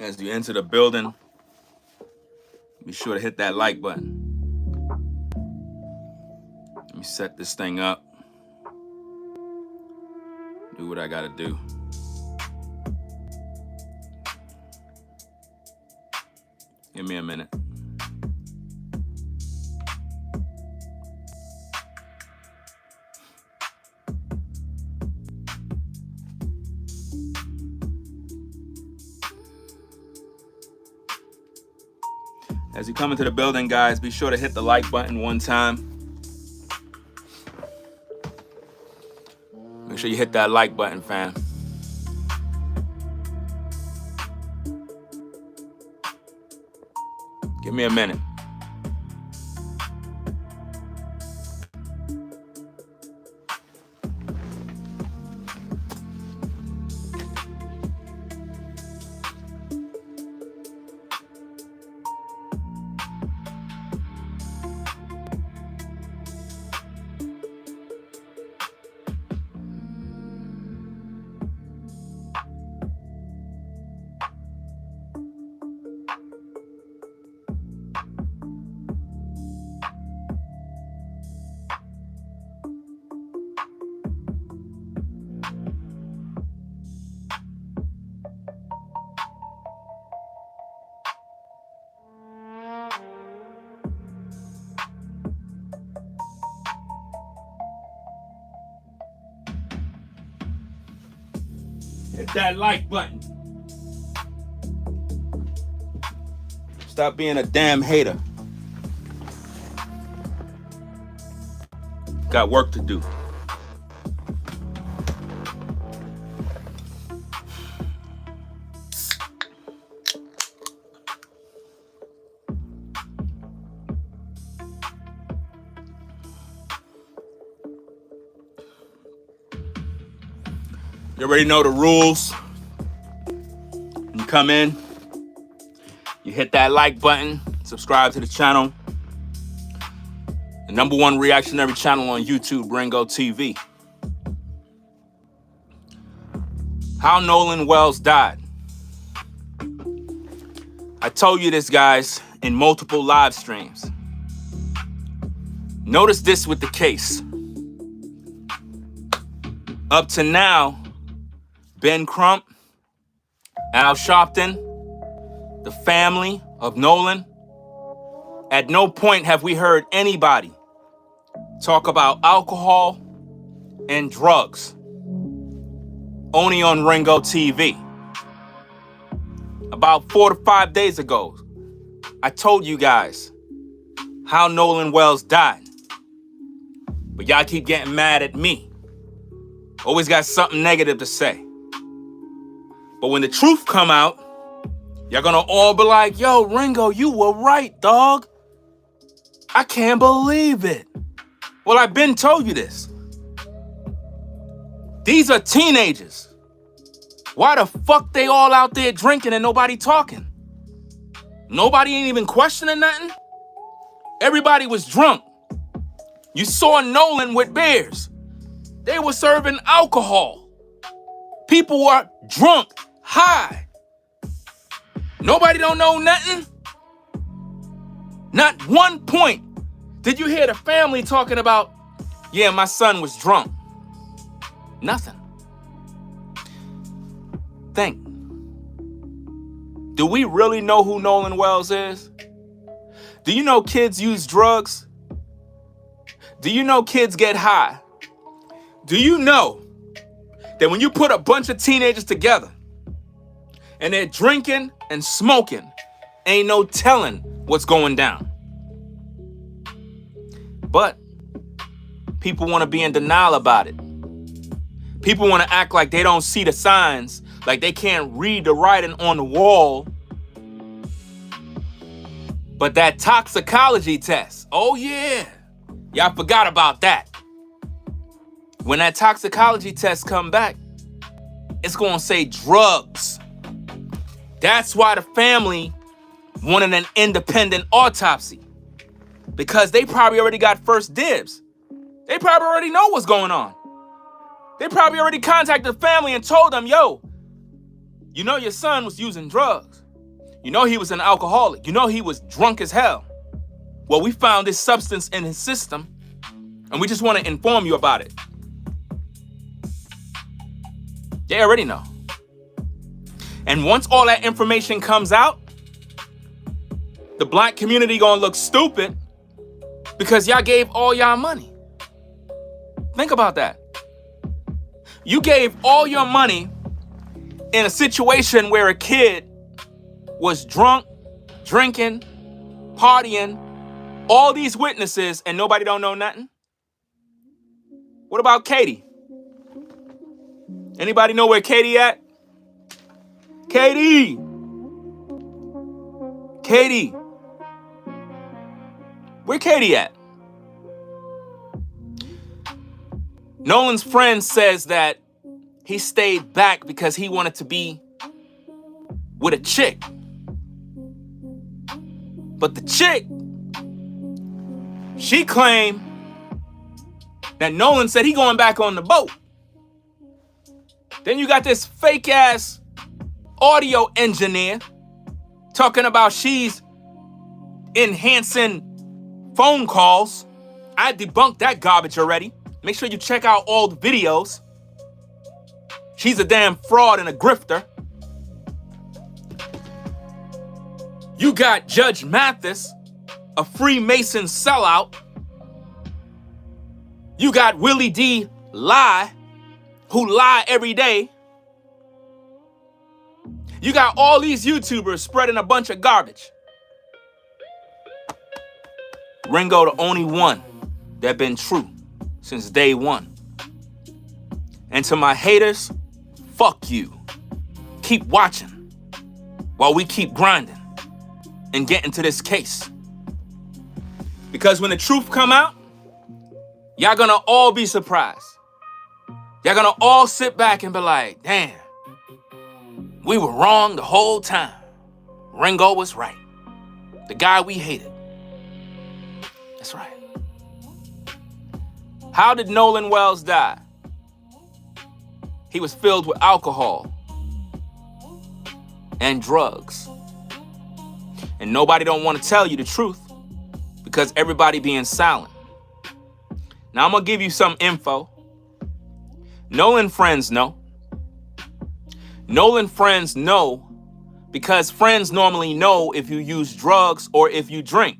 As you enter the building, be sure to hit that like button. Let me set this thing up. Do what I gotta do. Give me a minute. As you come into the building, guys, be sure to hit the like button one time. Make sure you hit that like button, fam. Give me a minute. Hit that like button. Stop being a damn hater. Got work to do. You already know the rules. You come in, you hit that like button, subscribe to the channel. The #1 reactionary channel on YouTube, Ringo TV. How Nolan Wells died. I told you this, guys, in multiple live streams. Notice this with the case. Up to now, Ben Crump, Al Sharpton, the family of Nolan, at no point have we heard anybody talk about alcohol and drugs. Only on Ringo TV. About 4 to 5 days ago, I told you guys how Nolan Wells died. But y'all keep getting mad at me. Always got something negative to say. But when the truth come out, y'all gonna all be like, yo, Ringo, you were right, dog. I can't believe it. Well, I've been told you this. These are teenagers. Why the fuck they all out there drinking and nobody talking? Nobody ain't even questioning nothing? Everybody was drunk. You saw Nolan with beers. They were serving alcohol. People were drunk, high. Nobody don't know nothing? Not one point did you hear the family talking about, yeah, my son was drunk. Nothing. Think. Do we really know who Nolan Wells is? Do you know kids use drugs? Do you know kids get high? Do you know that when you put a bunch of teenagers together and they're drinking and smoking, ain't no telling what's going down? But people want to be in denial about it. People want to act like they don't see the signs, like they can't read the writing on the wall. But that toxicology test, oh yeah, y'all forgot about that. When that toxicology test come back, it's gonna say drugs. That's why the family wanted an independent autopsy, because they probably already got first dibs. They probably already know what's going on. They probably already contacted the family and told them, yo, you know your son was using drugs. You know he was an alcoholic. You know he was drunk as hell. Well, we found this substance in his system, and we just want to inform you about it. They already know. And once all that information comes out, the black community gonna look stupid because y'all gave all y'all money. Think about that. You gave all your money in a situation where a kid was drunk, drinking, partying, all these witnesses, and nobody don't know nothing? What about Katie? Anybody know where Katie at? Katie! Katie! Where Katie at? Nolan's friend says that he stayed back because he wanted to be with a chick. But the chick, she claimed that Nolan said he going back on the boat. Then you got this fake ass audio engineer talking about she's enhancing phone calls. I debunked that garbage already. Make sure you check out all the videos. She's a damn fraud and a grifter. You got Judge Mathis, a Freemason sellout. You got Willie D. Lie, who lie every day. You got all these YouTubers spreading a bunch of garbage. Ringo, the only one that been true since day one. And to my haters, fuck you. Keep watching while we keep grinding and getting to this case. Because when the truth come out, y'all gonna all be surprised. Y'all gonna all sit back and be like, damn, we were wrong the whole time. Ringo was right. The guy we hated. That's right. How did Nolan Wells die? He was filled with alcohol and drugs. And nobody don't want to tell you the truth because everybody being silent. Now I'm going to give you some info. Nolan friends know. Nolan friends know because friends normally know if you use drugs or if you drink.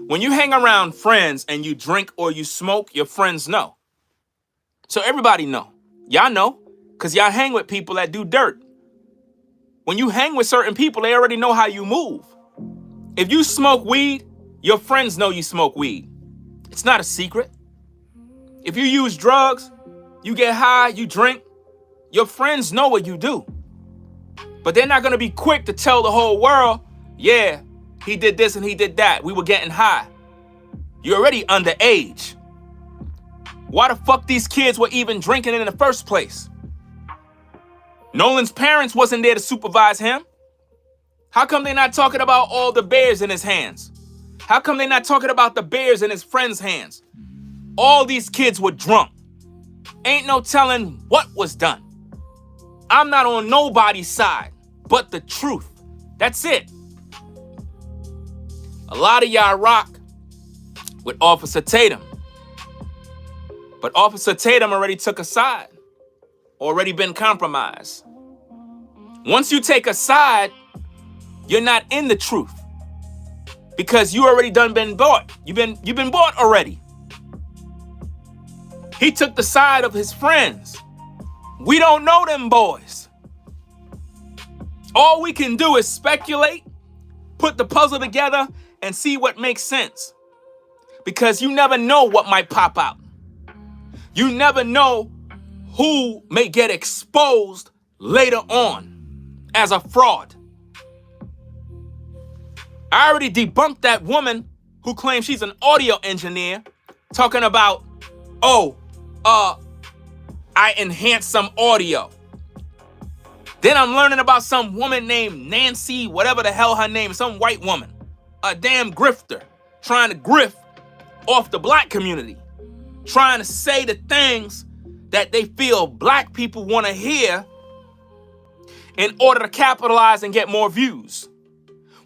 When you hang around friends and you drink or you smoke, your friends know. So everybody know. Y'all know because y'all hang with people that do dirt. When you hang with certain people, they already know how you move. If you smoke weed, your friends know you smoke weed. It's not a secret. If you use drugs, you get high, you drink, your friends know what you do. But they're not going to be quick to tell the whole world, yeah, he did this and he did that. We were getting high. You're already underage. Why the fuck these kids were even drinking in the first place? Nolan's parents wasn't there to supervise him. How come they're not talking about all the beers in his hands? How come they're not talking about the beers in his friends' hands? All these kids were drunk. Ain't no telling what was done. I'm not on nobody's side but the truth. That's it. A lot of y'all rock with Officer Tatum. But Officer Tatum already took a side. Already been compromised. Once you take a side, you're not in the truth. Because you already done been bought. You've been bought already. He took the side of his friends. We don't know them boys. All we can do is speculate, put the puzzle together, and see what makes sense. Because you never know what might pop out. You never know who may get exposed later on as a fraud. I already debunked that woman who claims she's an audio engineer talking about, I enhanced some audio. Then I'm learning about some woman named Nancy, whatever the hell her name is, some white woman, a damn grifter, trying to grift off the black community, trying to say the things that they feel black people want to hear in order to capitalize and get more views.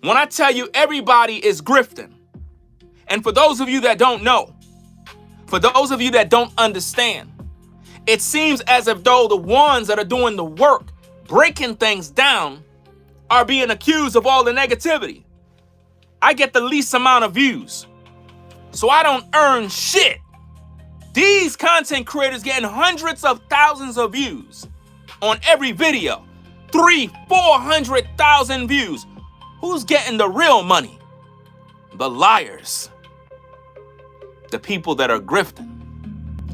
When I tell you everybody is grifting, and for those of you that don't know, for those of you that don't understand, it seems as if though the ones that are doing the work, breaking things down, are being accused of all the negativity. I get the least amount of views, so I don't earn shit. These content creators getting hundreds of thousands of views on every video. 300,000-400,000 views. Who's getting the real money? The liars. The people that are grifting.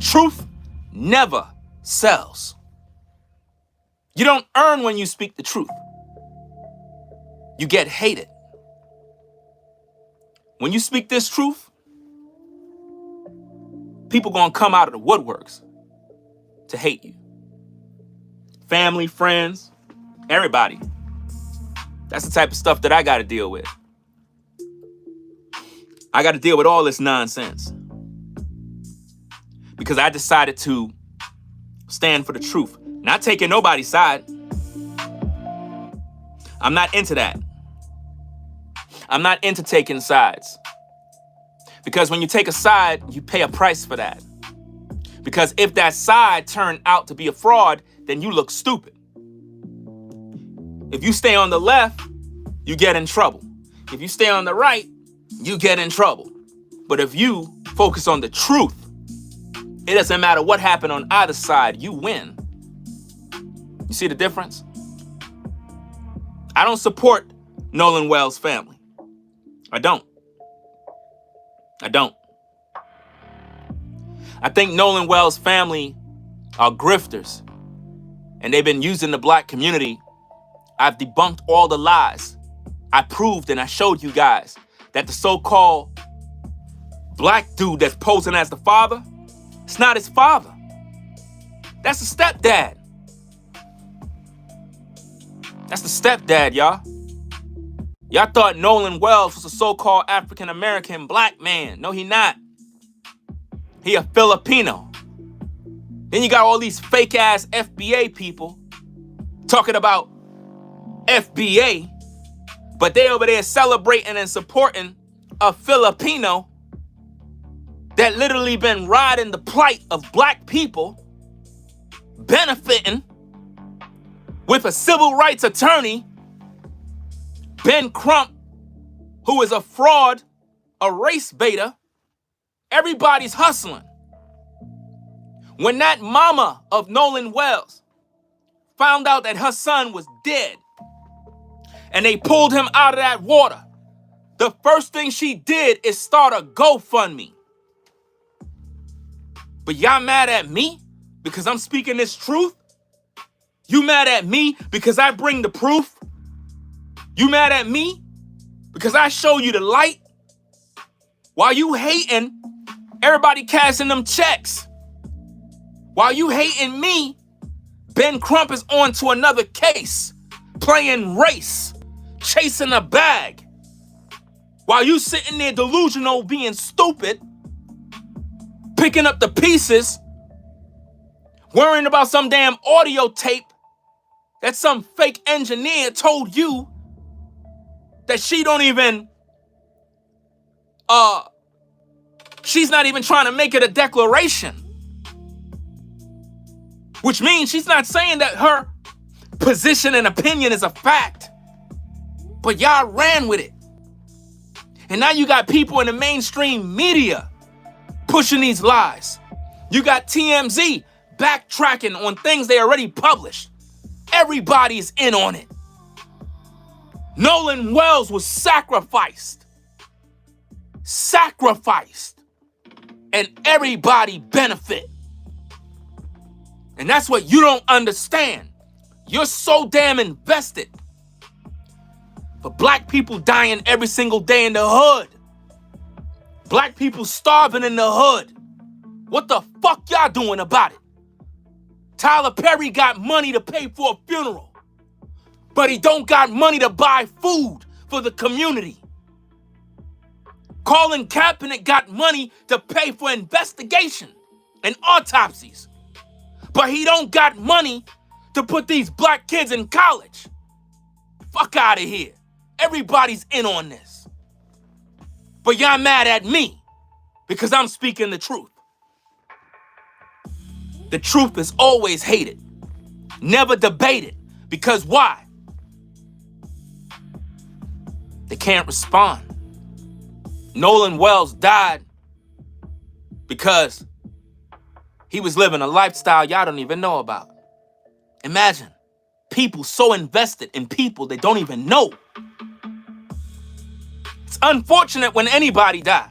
Truth never sells. You don't earn when you speak the truth. You get hated. When you speak this truth, people gonna come out of the woodworks to hate you. Family, friends, everybody. That's the type of stuff that I gotta deal with. I gotta deal with all this nonsense because I decided to stand for the truth, not taking nobody's side. I'm not into that. I'm not into taking sides. Because when you take a side, you pay a price for that. Because if that side turned out to be a fraud, then you look stupid. If you stay on the left, you get in trouble. If you stay on the right, you get in trouble. But if you focus on the truth, it doesn't matter what happened on either side, you win. You see the difference? I don't support Nolan Wells' family. I don't. I think Nolan Wells' family are grifters, and they've been using the black community. I've debunked all the lies. I proved and I showed you guys that the so-called black dude that's posing as the father, it's not his father. That's the stepdad. That's the stepdad, y'all. Y'all thought Nolan Wells was a so-called African-American black man. No, he not. He a Filipino. Then you got all these fake-ass FBA people talking about FBA, but they over there celebrating and supporting a Filipino that literally been riding the plight of black people, benefiting with a civil rights attorney, Ben Crump, who is a fraud, a race beta. Everybody's hustling. When that mama of Nolan Wells found out that her son was dead and they pulled him out of that water, the first thing she did is start a GoFundMe. But y'all mad at me because I'm speaking this truth? You mad at me because I bring the proof? You mad at me because I show you the light? While you hating, everybody cashing them checks. While you hating me, Ben Crump is on to another case, playing race, chasing a bag. While you sitting there delusional, being stupid, picking up the pieces, worrying about some damn audio tape that some fake engineer told you that she don't even, she's not even trying to make it a declaration. Which means she's not saying that her position and opinion is a fact. But y'all ran with it. And now you got people in the mainstream media pushing these lies. You got TMZ backtracking on things they already published. Everybody's in on it. Nolan Wells was sacrificed. And everybody benefit. And that's what you don't understand. You're so damn invested. For black people dying every single day in the hood. Black people starving in the hood. What the fuck y'all doing about it? Tyler Perry got money to pay for a funeral. But he don't got money to buy food for the community. Colin Kaepernick got money to pay for investigation and autopsies. But he don't got money to put these black kids in college. Fuck out of here. Everybody's in on this. But y'all mad at me because I'm speaking the truth. The truth is always hated, never debated. Because why? They can't respond. Nolan Wells died because he was living a lifestyle y'all don't even know about. Imagine people so invested in people they don't even know. It's unfortunate when anybody dies.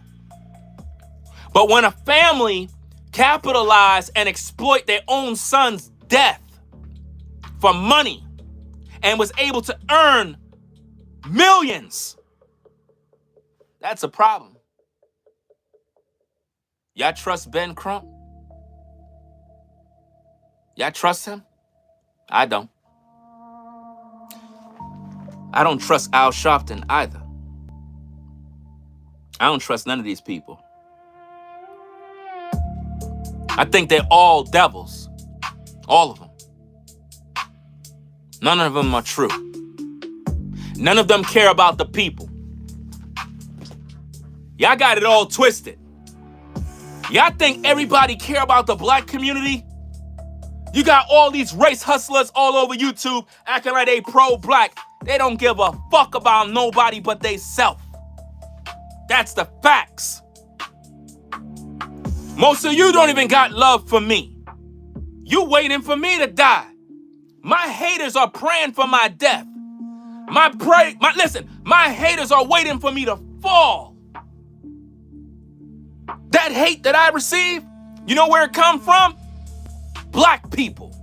But when a family capitalize and exploit their own son's death for money and was able to earn millions, that's a problem. Y'all trust Ben Crump? Y'all trust him? I don't. I don't trust Al Sharpton either. I don't trust none of these people. I think they're all devils. All of them. None of them are true. None of them care about the people. Y'all got it all twisted. Y'all think everybody care about the black community? You got all these race hustlers all over YouTube acting like they pro-black. They don't give a fuck about nobody but they self. That's the facts. Most of you don't even got love for me. You waiting for me to die. My haters are praying for my death. My haters are waiting for me to fall. That hate that I receive, you know where it come from? Black people.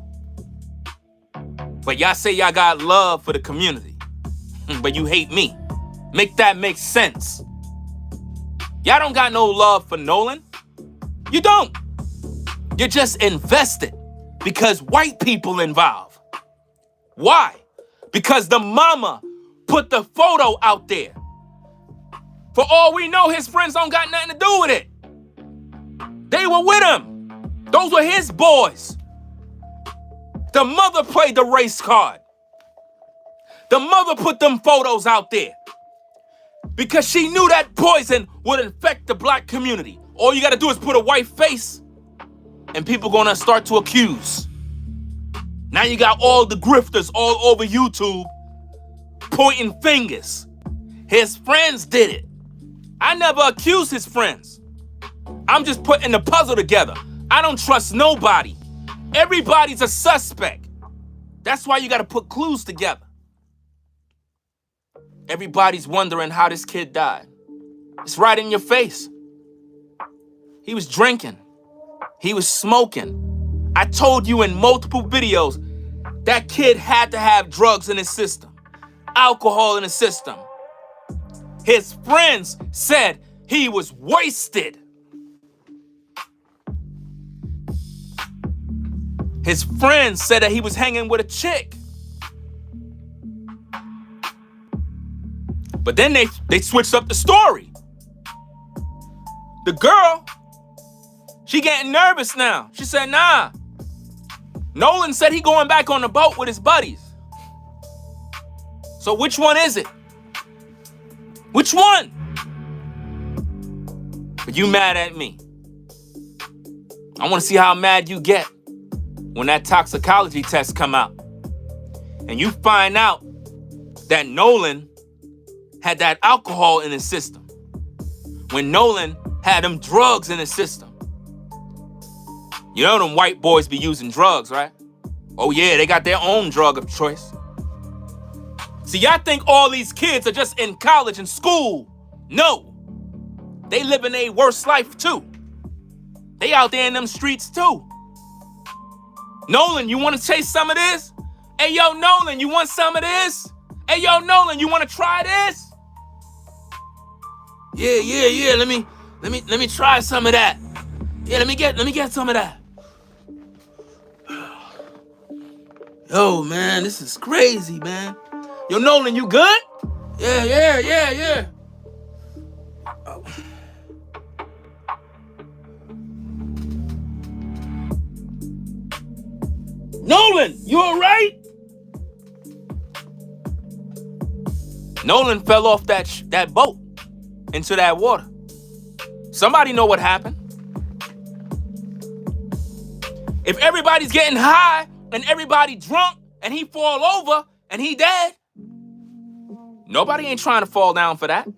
But y'all say y'all got love for the community, but you hate me. Make that make sense. Y'all don't got no love for Nolan. You don't. You're just invested because white people involved. Why? Because the mama put the photo out there. For all we know, his friends don't got nothing to do with it. They were with him. Those were his boys. The mother played the race card. The mother put them photos out there because she knew that poison would infect the black community. All you got to do is put a white face and people going to start to accuse. Now you got all the grifters all over YouTube pointing fingers. His friends did it. I never accused his friends. I'm just putting the puzzle together. I don't trust nobody. Everybody's a suspect. That's why you got to put clues together. Everybody's wondering how this kid died. It's right in your face. He was drinking. He was smoking. I told you in multiple videos, that kid had to have drugs in his system, alcohol in his system. His friends said he was wasted. His friends said that he was hanging with a chick. But then they switched up the story. The girl, she getting nervous now. She said, nah. Nolan said he going back on the boat with his buddies. So which one is it? Which one? But you mad at me. I want to see how mad you get when that toxicology test come out. And you find out that Nolan had that alcohol in his system. When Nolan had them drugs in his system. You know them white boys be using drugs, right? Oh yeah, they got their own drug of choice. See, y'all think all these kids are just in college and school. No. They living their worst life too. They out there in them streets too. Nolan, you want to taste some of this? Hey, yo, Nolan, you want some of this? Hey, yo, Nolan, you want to try this? Yeah. Let me try some of that. Yeah, let me get some of that. Yo, man, this is crazy, man. Yo, Nolan, you good? Yeah. Oh. Nolan, you all right? Nolan fell off that boat into that water. Somebody know what happened. If everybody's getting high and everybody drunk and he fall over and he dead, nobody ain't trying to fall down for that.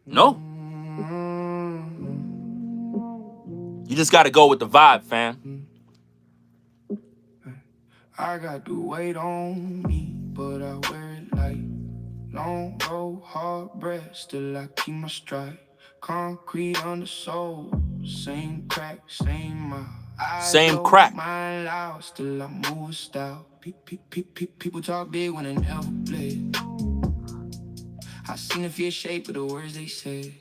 No. You just gotta go with the vibe, fam. I got the weight on me, but I wear it like long road, hard breath, still I keep my stride. Concrete on the soul, same crack, same mile. Same crack. Mine loud, still I move with style. People talk big when they never play. I seen the fear shape of the words they said.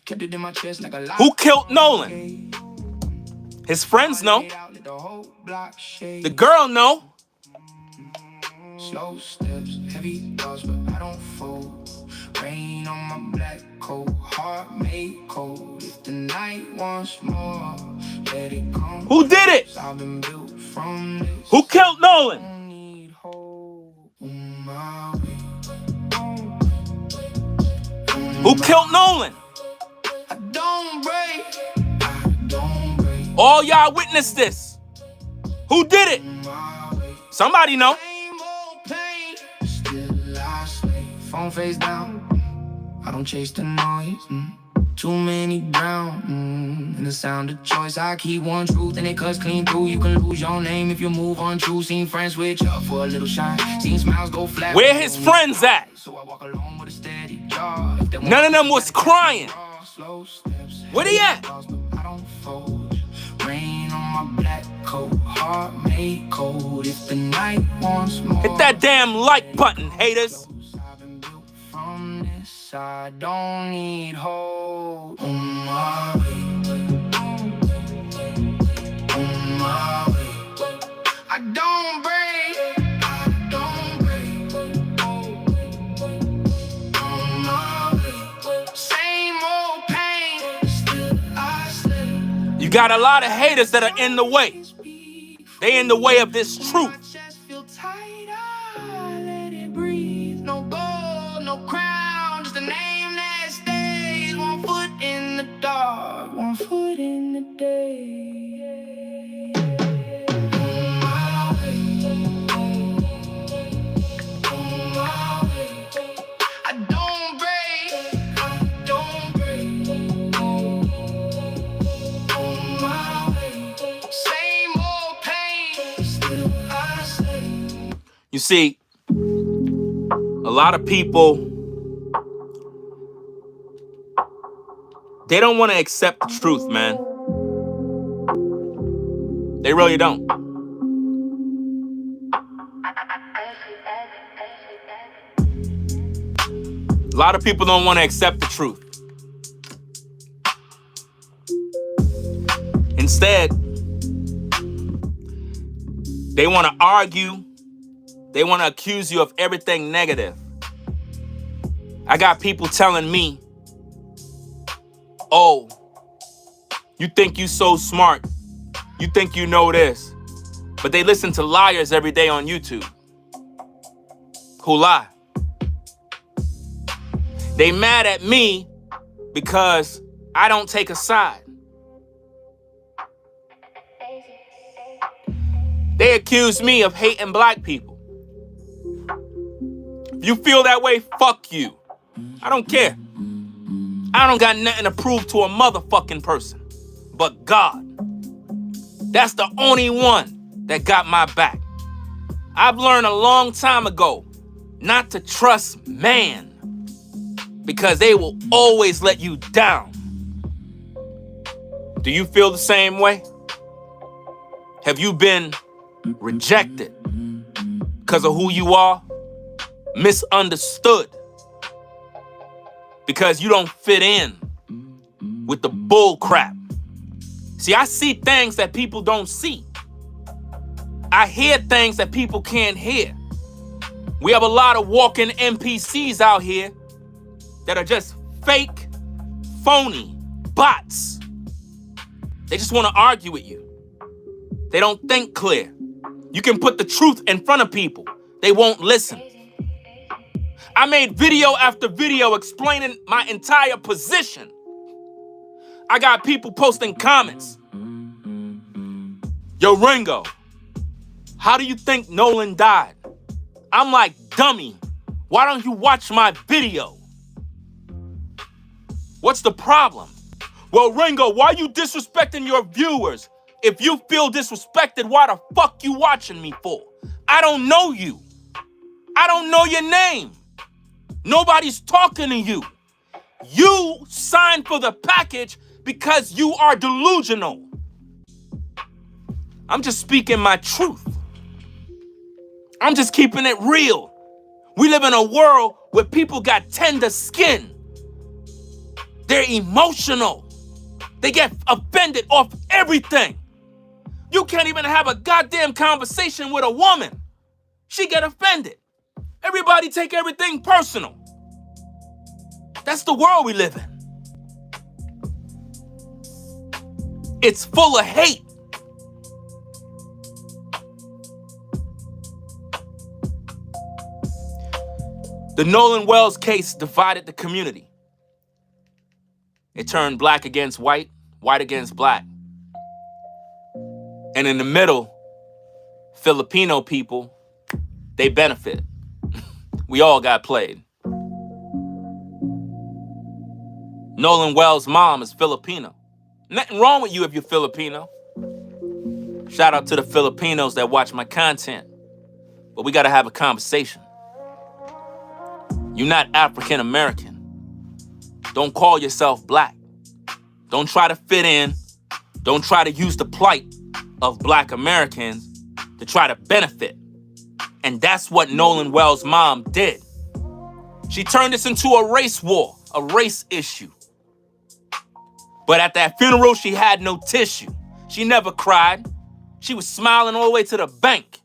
Kept it in my chest like a lot. Who killed Nolan? His friends know. The girl know. Slow steps, heavy thoughts, but I don't fold. Rain on my black coat, heart made cold. If the night wants more, let it come. Who did it? I've been built from this. Who killed Nolan? Who killed Nolan? I don't break. All y'all witnessed this. Who did it? Somebody know. Phone face down. I don't chase the noise. Too many drown. And the sound of choice. I keep one truth and it cuts clean through. You can lose your name if you move on true. Seen friends switch up for a little shine. Seen smiles go flat. Where his friends at? So I walk along with a steady jaw. None of them was crying. Where they at? I don't fold. Rain on my black coat, heart made cold. If the night wants more, hit that damn like button, haters. I've been built from this. I don't need hold. On my way. On my way. I don't break. I don't break. On my way. Same old pain. Still I slip. You got a lot of haters that are in the way. They in the way of this truth. Feel tight, let it breathe. No gold, no crown, just a name that stays. 1 foot in the dark, 1 foot in the day. On my way. On my way. I don't break. I don't break. On my way. Same old pain, still I say. You see, a lot of people, they don't want to accept the truth, man. They really don't. A lot of people don't want to accept the truth. Instead, they want to argue. They want to accuse you of everything negative. I got people telling me, oh, you think you so smart. You think you know this. But they listen to liars every day on YouTube who lie. They mad at me because I don't take a side. They accuse me of hating black people. If you feel that way, fuck you. I don't care. I don't got nothing to prove to a motherfucking person but God. That's the only one that got my back. I've learned a long time ago not to trust man because they will always let you down. Do you feel the same way? Have you been rejected because of who you are? Misunderstood because you don't fit in with the bull crap. See, I see things that people don't see. I hear things that people can't hear. We have a lot of walking NPCs out here that are just fake, phony bots. They just want to argue with you. They don't think clear. You can put the truth in front of people, They won't listen. I made video after video explaining my entire position. I got people posting comments. Yo, Ringo, how do you think Nolan died? I'm like, dummy, why don't you watch my video? What's the problem? Well, Ringo, why you disrespecting your viewers? If you feel disrespected, why the fuck you watching me for? I don't know you. I don't know your name. Nobody's talking to you. You signed for the package because you are delusional. I'm just speaking my truth. I'm just keeping it real. We live in a world where people got tender skin. They're emotional. They get offended off everything. You can't even have a goddamn conversation with a woman. She get offended. Everybody take everything personal. That's the world we live in. It's full of hate. The Nolan Wells case divided the community. It turned black against white, white against black. And in the middle, Filipino people, they benefit. We all got played. Nolan Wells' mom is Filipino. Nothing wrong with you if you're Filipino. Shout out to the Filipinos that watch my content. But we gotta have a conversation. You're not African American. Don't call yourself black. Don't try to fit in. Don't try to use the plight of black Americans to try to benefit. And that's what Nolan Wells' mom did. She turned this into a race war, a race issue. But at that funeral, she had no tissue. She never cried. She was smiling all the way to the bank.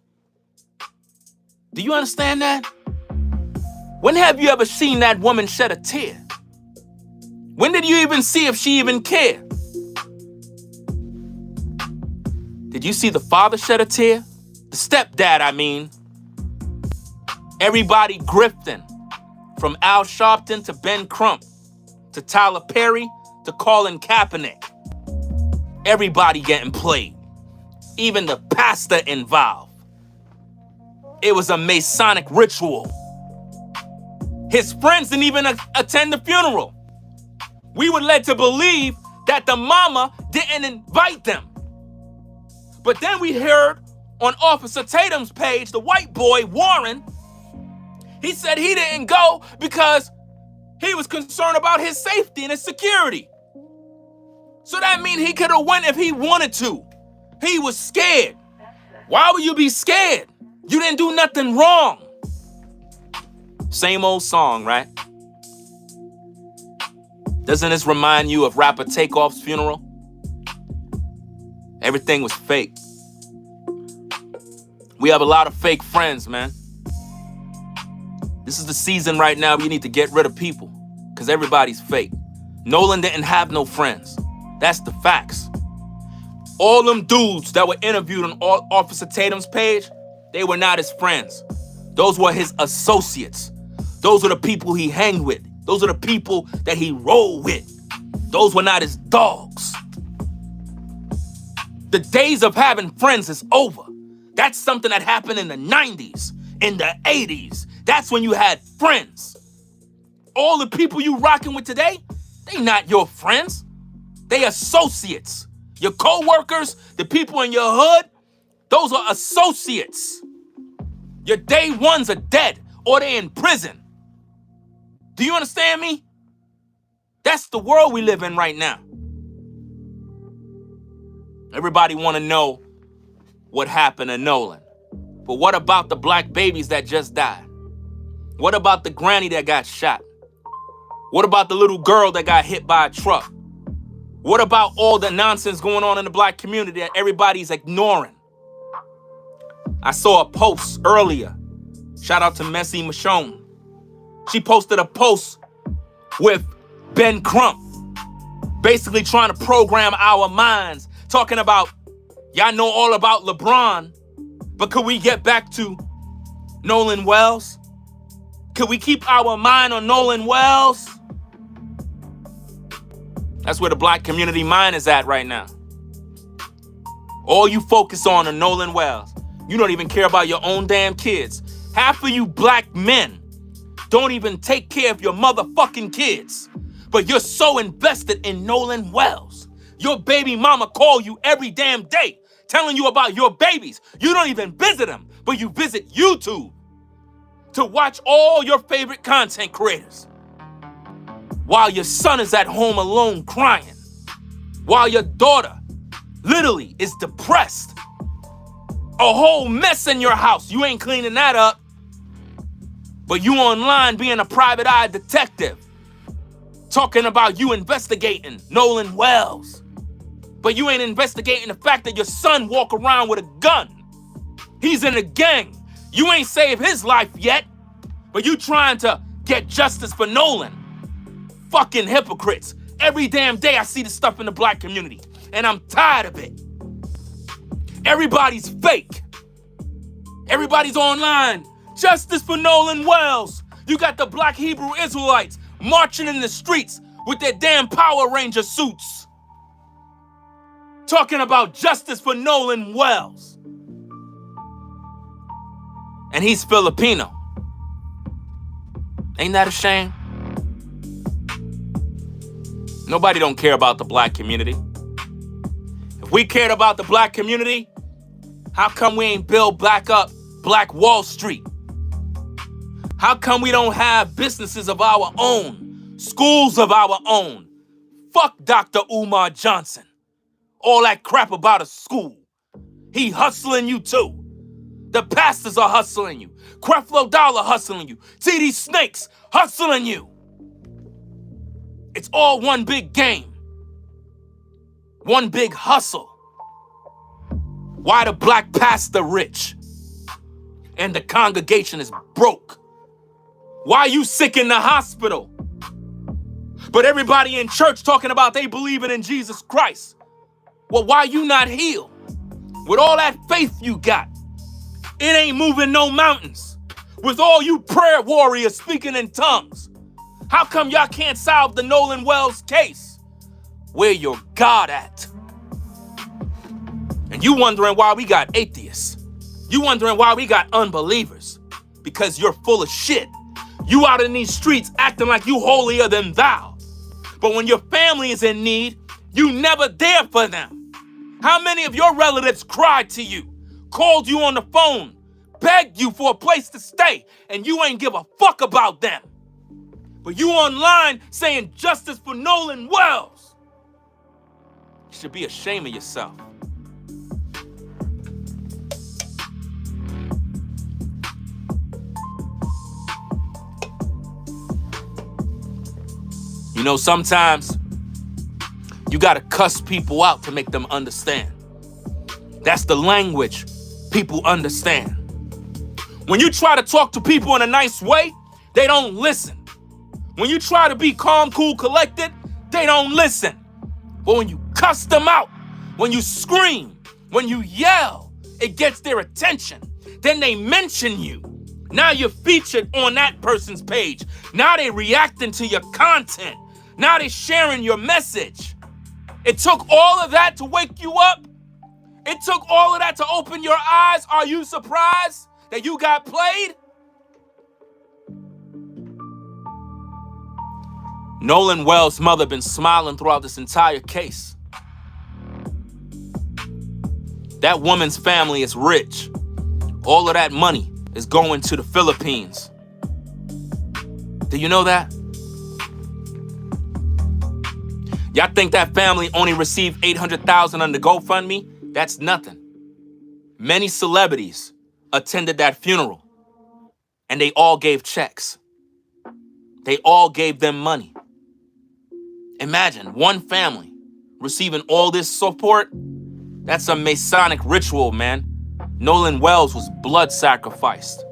Do you understand that? When have you ever seen that woman shed a tear? When did you even see if she even cared? Did you see the father shed a tear? The stepdad, I mean. Everybody grifting. From Al Sharpton to Ben Crump, to Tyler Perry, to Colin Kaepernick. Everybody getting played. Even the pastor involved. It was a Masonic ritual. His friends didn't even attend the funeral. We were led to believe that the mama didn't invite them. But then we heard on Officer Tatum's page, the white boy, Warren, he said he didn't go because he was concerned about his safety and his security. So that means he could have went if he wanted to. He was scared. Why would you be scared? You didn't do nothing wrong. Same old song, right? Doesn't this remind you of rapper Takeoff's funeral? Everything was fake. We have a lot of fake friends, man. This is the season right now where you need to get rid of people because everybody's fake. Nolan didn't have no friends. That's the facts. All them dudes that were interviewed on Officer Tatum's page, they were not his friends. Those were his associates. Those were the people he hang with. Those are the people that he roll with. Those were not his dogs. The days of having friends is over. That's something that happened in the 90s, in the 80s. That's when you had friends. All the people you rocking with today, they not your friends. They associates. Your co-workers, the people in your hood, those are associates. Your day ones are dead or they're in prison. Do you understand me? That's the world we live in right now. Everybody want to know what happened to Nolan. But what about the black babies that just died? What about the granny that got shot? What about the little girl that got hit by a truck? What about all the nonsense going on in the black community that everybody's ignoring? I saw a post earlier. Shout out to Messi Michonne. She posted a post with Ben Crump, basically trying to program our minds, talking about, y'all know all about LeBron, but could we get back to Nolan Wells? Could we keep our mind on Nolan Wells? That's where the black community mind is at right now. All you focus on are Nolan Wells. You don't even care about your own damn kids. Half of you black men don't even take care of your motherfucking kids. But you're so invested in Nolan Wells. Your baby mama call you every damn day telling you about your babies. You don't even visit them, but you visit YouTube to watch all your favorite content creators. While your son is at home alone crying. While your daughter literally is depressed. A whole mess in your house. You ain't cleaning that up. But you online being a private eye detective. Talking about you investigating Nolan Wells. But you ain't investigating the fact that your son walk around with a gun. He's in a gang. You ain't saved his life yet. But you trying to get justice for Nolan. Fucking hypocrites. Every damn day I see this stuff in the black community. And I'm tired of it. Everybody's fake. Everybody's online. Justice for Nolan Wells. You got the black Hebrew Israelites marching in the streets with their damn Power Ranger suits. Talking about justice for Nolan Wells. And he's Filipino. Ain't that a shame? Nobody don't care about the black community. If we cared about the black community, how come we ain't build back up Black Wall Street? How come we don't have businesses of our own, schools of our own? Fuck Dr. Umar Johnson. All that crap about a school. He hustling you too. The pastors are hustling you. Creflo Dollar hustling you. TD Snakes hustling you. It's all one big game. One big hustle. Why the black pastor rich and the congregation is broke? Why you sick in the hospital? But everybody in church talking about they believing in Jesus Christ. Well, why you not healed? With all that faith you got, it ain't moving no mountains. With all you prayer warriors speaking in tongues, how come y'all can't solve the Nolan Wells case? Where your God at? And you wondering why we got atheists. You wondering why we got unbelievers. Because you're full of shit. You out in these streets acting like you holier than thou. But when your family is in need, you never there for them. How many of your relatives cried to you, called you on the phone, begged you for a place to stay, and you ain't give a fuck about them? But you online saying justice for Nolan Wells. You should be ashamed of yourself. You know, sometimes you gotta cuss people out to make them understand. That's the language people understand. When you try to talk to people in a nice way, they don't listen. When you try to be calm, cool, collected, they don't listen. But when you cuss them out, when you scream, when you yell, it gets their attention. Then they mention you. Now you're featured on that person's page. Now they reacting to your content. Now they sharing your message. It took all of that to wake you up. It took all of that to open your eyes. Are you surprised that you got played? Nolan Wells' mother been smiling throughout this entire case. That woman's family is rich. All of that money is going to the Philippines. Do you know that? Y'all think that family only received $800,000 on the GoFundMe? That's nothing. Many celebrities attended that funeral, and they all gave checks. They all gave them money. Imagine one family receiving all this support. That's a Masonic ritual, man. Nolan Wells was blood sacrificed.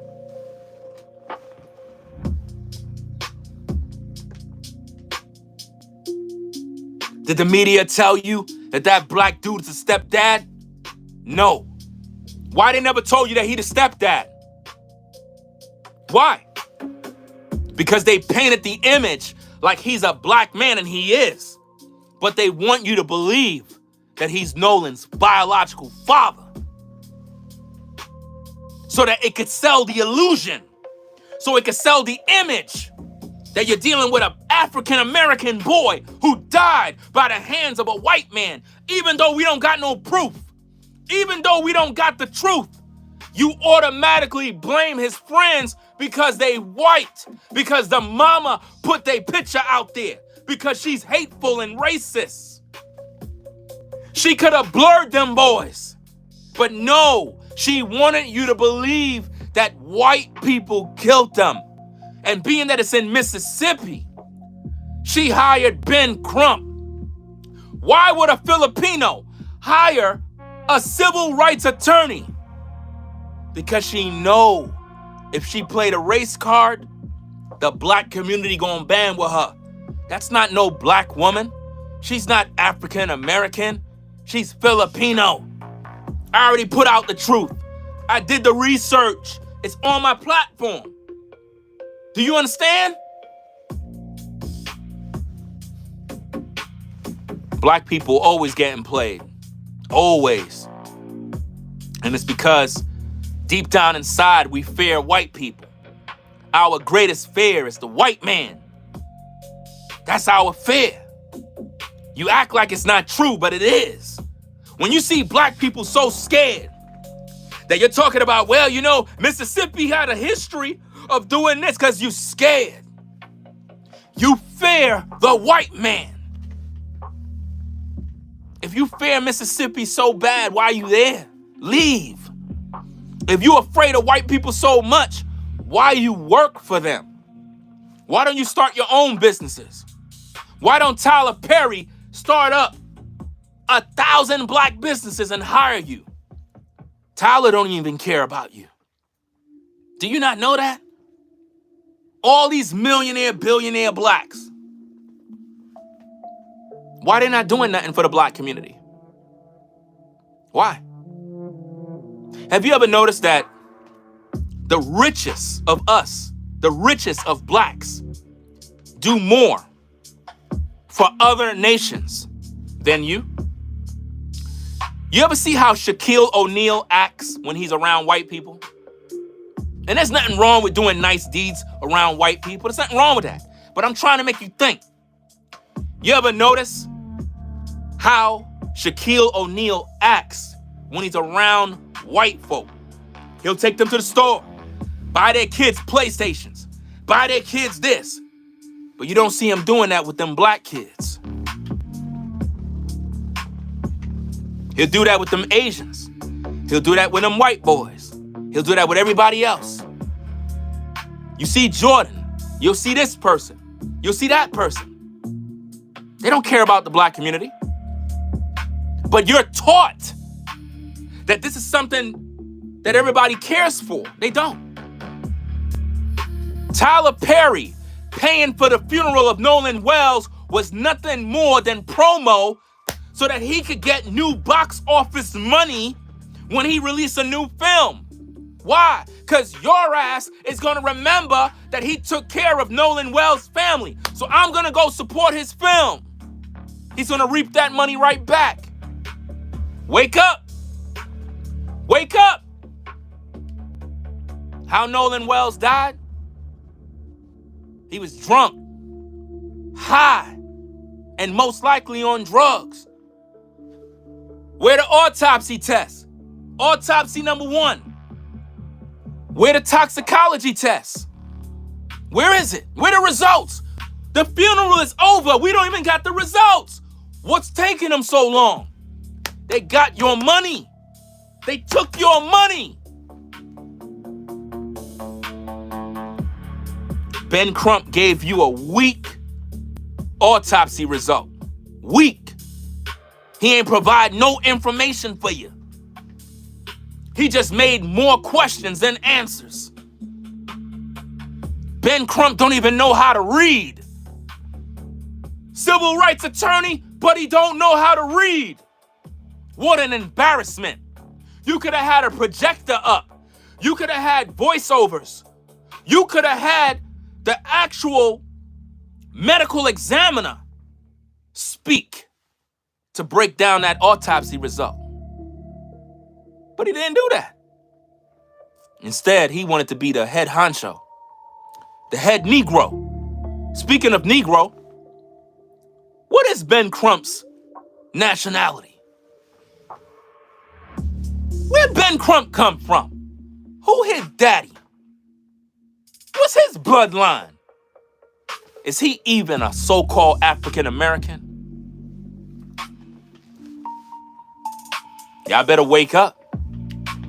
Did the media tell you that that black dude is a stepdad? No. Why they never told you that he the stepdad? Why? Because they painted the image like he's a black man, and he is. But they want you to believe that he's Nolan's biological father, so that it could sell the illusion, so it could sell the image that you're dealing with an African-American boy who died by the hands of a white man, even though we don't got no proof, even though we don't got the truth. You automatically blame his friends because they white, because the mama put their picture out there, because she's hateful and racist. She could have blurred them boys, but no, she wanted you to believe that white people killed them. And being that it's in Mississippi, she hired Ben Crump. Why would a Filipino hire a civil rights attorney? Because she know if she played a race card, the black community gonna band with her. That's not no black woman. She's not African American. She's Filipino. I already put out the truth. I did the research. It's on my platform. Do you understand? Black people always getting played. Always. And it's because deep down inside, we fear white people. Our greatest fear is the white man. That's our fear. You act like it's not true, but it is. When you see black people so scared that you're talking about, well, you know, Mississippi had a history of doing this because you scared. You fear the white man. If you fear Mississippi so bad, why are you there? Leave. If you're afraid of white people so much, why you work for them? Why don't you start your own businesses? Why don't Tyler Perry start up 1,000 black businesses and hire you? Tyler don't even care about you. Do you not know that? All these millionaire, billionaire blacks, why they not doing nothing for the black community? Why? Have you ever noticed that the richest of us, the richest of blacks, do more for other nations than you? You ever see how Shaquille O'Neal acts when he's around white people? And there's nothing wrong with doing nice deeds around white people. There's nothing wrong with that. But I'm trying to make you think. You ever notice how Shaquille O'Neal acts when he's around white folk? He'll take them to the store, buy their kids PlayStations, buy their kids this. But you don't see him doing that with them black kids. He'll do that with them Asians. He'll do that with them white boys. He'll do that with everybody else. You see Jordan, you'll see this person, you'll see that person. They don't care about the black community. But you're taught that this is something that everybody cares for. They don't. Tyler Perry paying for the funeral of Nolan Wells was nothing more than promo so that he could get new box office money when he released a new film. Why? Because your ass is going to remember that he took care of Nolan Wells' family. So I'm going to go support his film. He's going to reap that money right back. Wake up. Wake up. How Nolan Wells died? He was drunk, high, and most likely on drugs. Where the autopsy test? Autopsy number 1. Where the toxicology tests? Where is it? Where the results? The funeral is over. We don't even got the results. What's taking them so long? They got your money. They took your money. Ben Crump gave you a weak autopsy result. Weak. He ain't provide no information for you. He just made more questions than answers. Ben Crump don't even know how to read. Civil rights attorney, but he don't know how to read. What an embarrassment. You could have had a projector up. You could have had voiceovers You could have had the actual medical examiner speak to break down that autopsy result. But he didn't do that. Instead, he wanted to be the head honcho, the head Negro. Speaking of Negro, what is Ben Crump's nationality? Where Ben Crump come from? Who his daddy? What's his bloodline? Is he even a so-called African American? Y'all better wake up,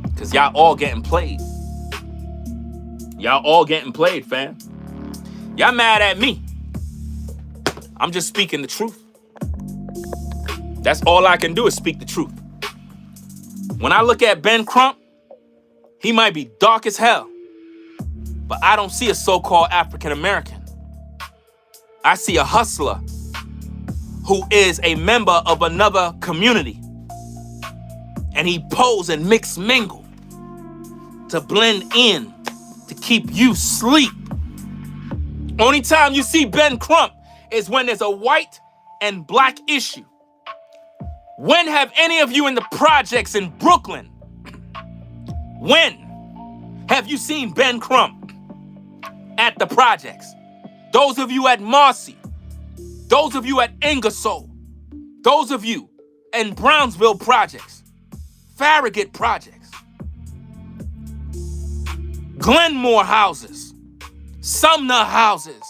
because y'all all getting played. Y'all all getting played, fam. Y'all mad at me. I'm just speaking the truth. That's all I can do is speak the truth. When I look at Ben Crump, he might be dark as hell, but I don't see a so-called African American. I see a hustler who is a member of another community, and he pose and mix mingle to blend in, to keep you sleep. Only time you see Ben Crump is when there's a white and black issue. When have any of you in the projects in Brooklyn, when have you seen Ben Crump at the projects? Those of you at Marcy, those of you at Ingersoll, those of you in Brownsville projects, Farragut projects, Glenmore houses, Sumner houses.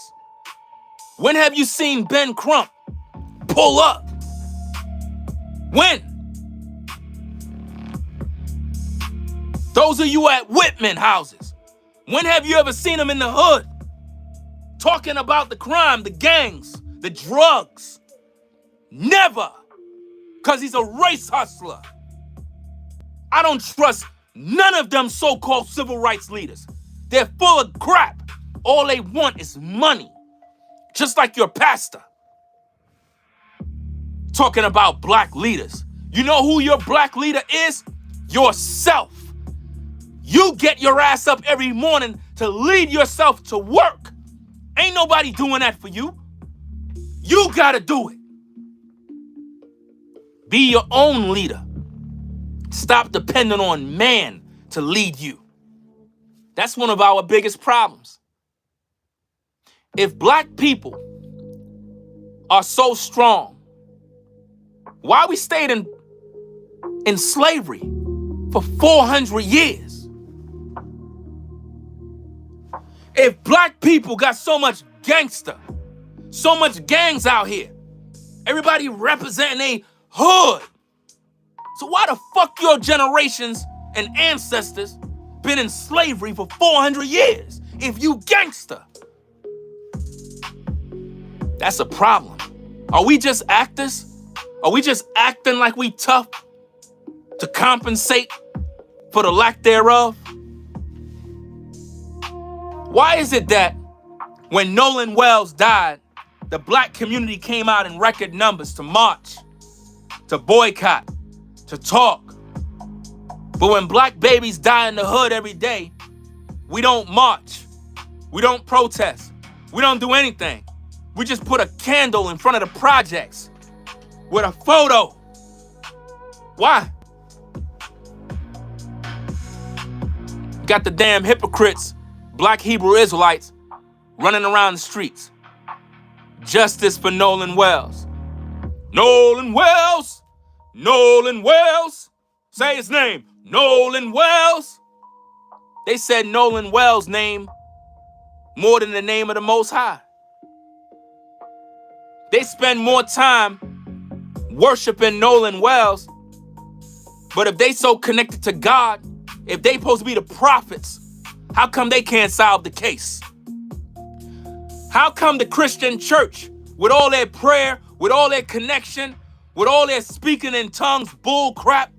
When have you seen Ben Crump pull up? When? Those of you at Whitman houses, when have you ever seen him in the hood talking about the crime, the gangs, the drugs? Never. Because he's a race hustler. I don't trust none of them so-called civil rights leaders. They're full of crap. All they want is money. Just like your pastor. Talking about black leaders. You know who your black leader is? Yourself. You get your ass up every morning to lead yourself to work. Ain't nobody doing that for you. You gotta do it. Be your own leader. Stop depending on man to lead you. That's one of our biggest problems. If black people are so strong, why we stayed in slavery for 400 years? If black people got so much gangster, so much gangs out here, everybody representing a hood, so why the fuck your generations and ancestors been in slavery for 400 years if you gangster? That's a problem. Are we just actors? Are we just acting like we tough to compensate for the lack thereof? Why is it that when Nolan Wells died, the black community came out in record numbers to march, to boycott, to talk? But when black babies die in the hood every day, we don't march, we don't protest, we don't do anything. We just put a candle in front of the projects with a photo. Why? Got the damn hypocrites, black Hebrew Israelites, running around the streets. Justice for Nolan Wells. Nolan Wells! Nolan Wells! Say his name. Nolan Wells! They said Nolan Wells' name more than the name of the Most High. They spend more time worshiping Nolan Wells, but if they so connected to God, if they supposed to be the prophets, how come they can't solve the case? How come the Christian church, with all their prayer, with all their connection, with all their speaking in tongues bull crap,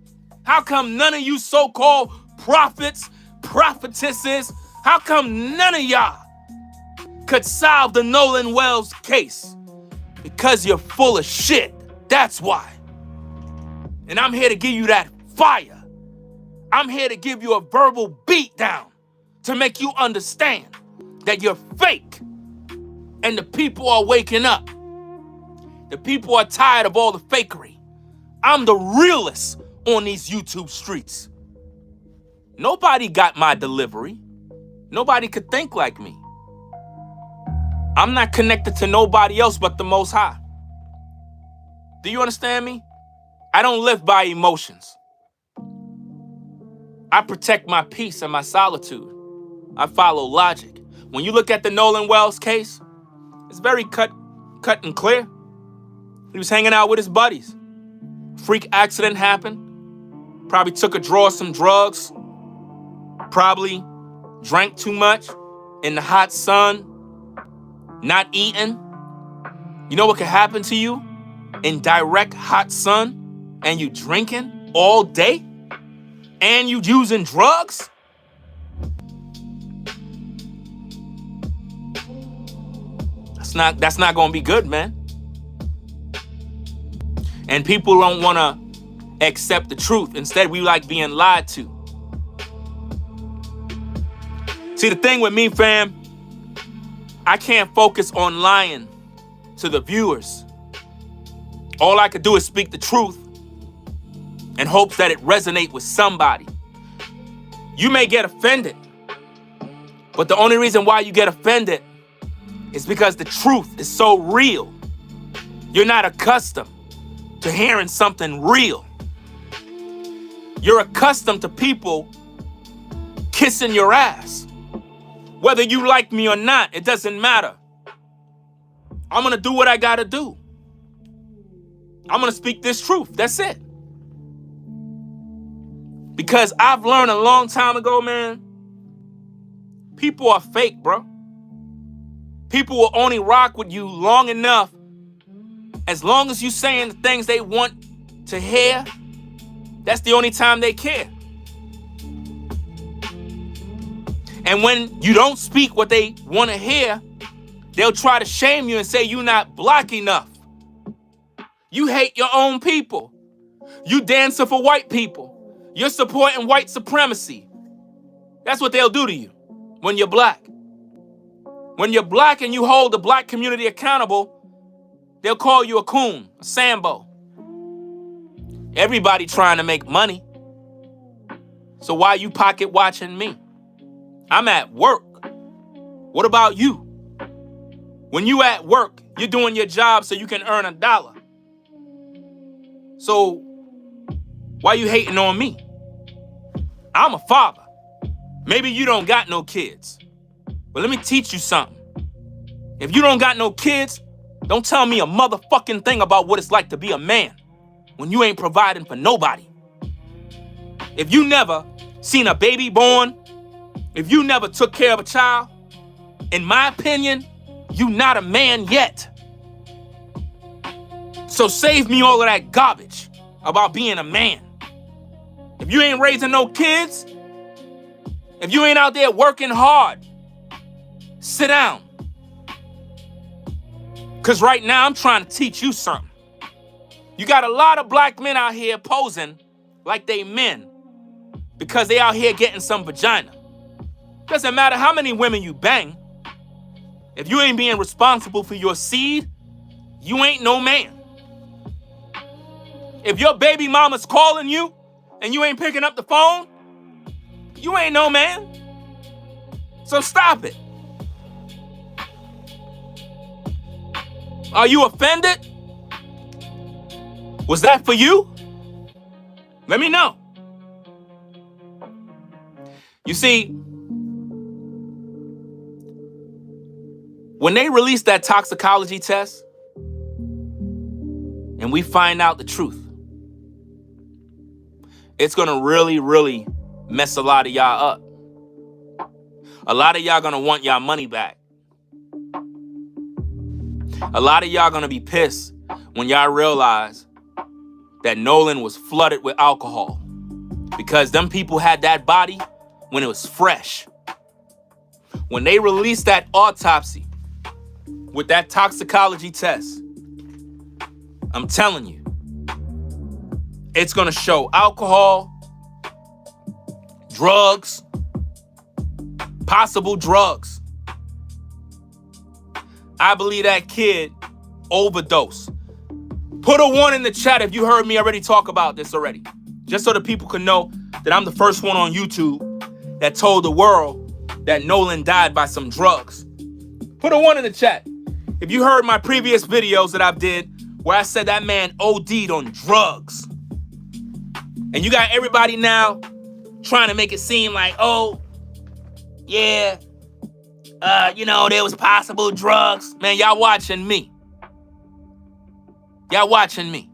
how come none of you so-called prophets, prophetesses, how come none of y'all could solve the Nolan Wells case? Because you're full of shit. That's why. And I'm here to give you that fire. I'm here to give you a verbal beatdown to make you understand that you're fake. And the people are waking up. The people are tired of all the fakery. I'm the realest on these YouTube streets. Nobody got my delivery. Nobody could think like me. I'm not connected to nobody else but the Most High. Do you understand me? I don't live by emotions. I protect my peace and my solitude. I follow logic. When you look at the Nolan Wells case, it's very cut and clear. He was hanging out with his buddies. Freak accident happened. Probably took a draw of some drugs. Probably drank too much in the hot sun. Not eating. You know what could happen to you in direct hot sun and you drinking all day and you using drugs? That's not going to be good, man. And people don't want to accept the truth. Instead, we like being lied to. See, the thing with me, fam, I can't focus on lying to the viewers. All I could do is speak the truth in hopes that it resonate with somebody. You may get offended, but the only reason why you get offended is because the truth is so real. You're not accustomed to hearing something real. You're accustomed to people kissing your ass. Whether you like me or not, it doesn't matter. I'm gonna do what I gotta do. I'm gonna speak this truth. That's it. Because I've learned a long time ago, man, people are fake, bro. People will only rock with you long enough as long as you saying the things they want to hear. That's the only time they care. And when you don't speak what they want to hear, they'll try to shame you and say you're not black enough. You hate your own people. You dancing for white people. You're supporting white supremacy. That's what they'll do to you when you're black. When you're black and you hold the black community accountable, they'll call you a coon, a Sambo. Everybody trying to make money. So why you pocket watching me? I'm at work. What about you? When you at work, you're doing your job so you can earn $1. So why you hating on me? I'm a father. Maybe you don't got no kids. But let me teach you something. If you don't got no kids, don't tell me a motherfucking thing about what it's like to be a man when you ain't providing for nobody. If you never seen a baby born, if you never took care of a child, in my opinion, you not a man yet. So save me all of that garbage about being a man. If you ain't raising no kids, if you ain't out there working hard, sit down. Because right now I'm trying to teach you something. You got a lot of black men out here posing like they men because they out here getting some vagina. Doesn't matter how many women you bang. If you ain't being responsible for your seed, you ain't no man. If your baby mama's calling you and you ain't picking up the phone, you ain't no man. So stop it. Are you offended? Was that for you? Let me know. You see, when they release that toxicology test and we find out the truth, it's gonna really, really mess a lot of y'all up. A lot of y'all gonna want y'all money back. A lot of y'all gonna be pissed when y'all realize that Nolan was flooded with alcohol because them people had that body when it was fresh. When they released that autopsy with that toxicology test, I'm telling you, it's gonna show alcohol, drugs, possible drugs. I believe that kid overdosed. Put a 1 in the chat if you heard me already talk about this already. Just so the people can know that I'm the first one on YouTube that told the world that Nolan died by some drugs. Put a 1 in the chat if you heard my previous videos that I've did where I said that man OD'd on drugs. And you got everybody now trying to make it seem like, oh, yeah, there was possible drugs. Man, y'all watching me. Y'all watching me.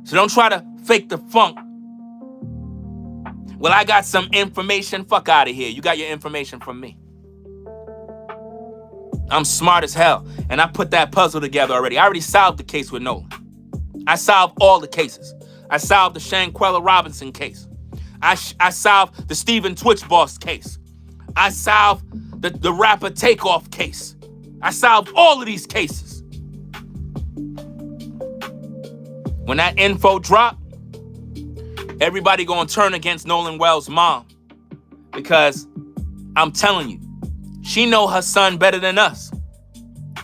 So don't try to fake the funk. Well, I got some information. Fuck out of here. You got your information from me. I'm smart as hell. And I put that puzzle together already. I already solved the case with Nolan. I solved all the cases. I solved the Shanquella Robinson case. I solved the Steven Twitch Boss case. I solved the rapper Takeoff case. I solved all of these cases. When that info dropped, everybody gonna turn against Nolan Wells' mom. Because I'm telling you, she know her son better than us.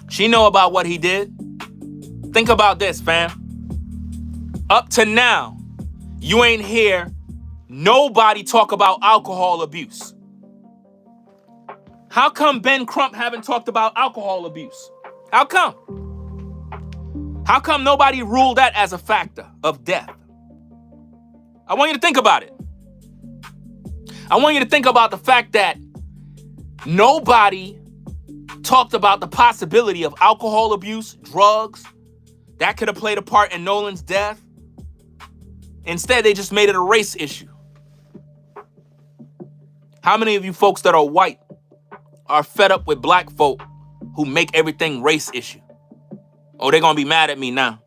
She know about what he did. Think about this, fam. Up to now, you ain't hear nobody talk about alcohol abuse. How come Ben Crump haven't talked about alcohol abuse? How come? How come nobody ruled that as a factor of death? I want you to think about it. I want you to think about the fact that nobody talked about the possibility of alcohol abuse, drugs, that could have played a part in Nolan's death. Instead, they just made it a race issue. How many of you folks that are white are fed up with black folk who make everything race issue? Oh, they're going to be mad at me now.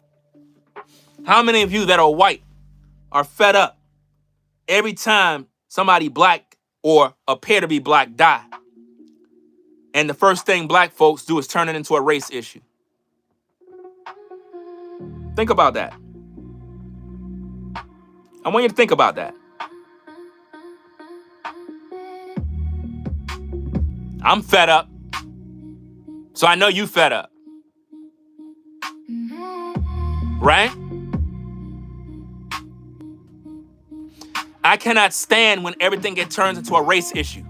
How many of you that are white are fed up every time somebody black or appear to be black die? And the first thing black folks do is turn it into a race issue. Think about that. I want you to think about that. I'm fed up. So I know you fed up. Right? I cannot stand when everything gets turned into a race issue.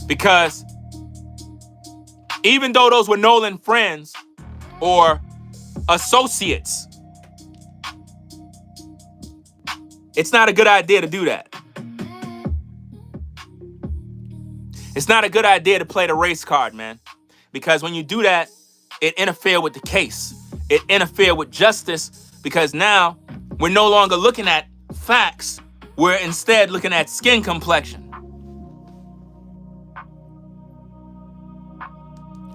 Because even though those were Nolan friends or associates, it's not a good idea to do that. It's not a good idea to play the race card, man. Because when you do that, it interferes with the case. It interferes with justice because now we're no longer looking at facts. We're instead looking at skin complexion.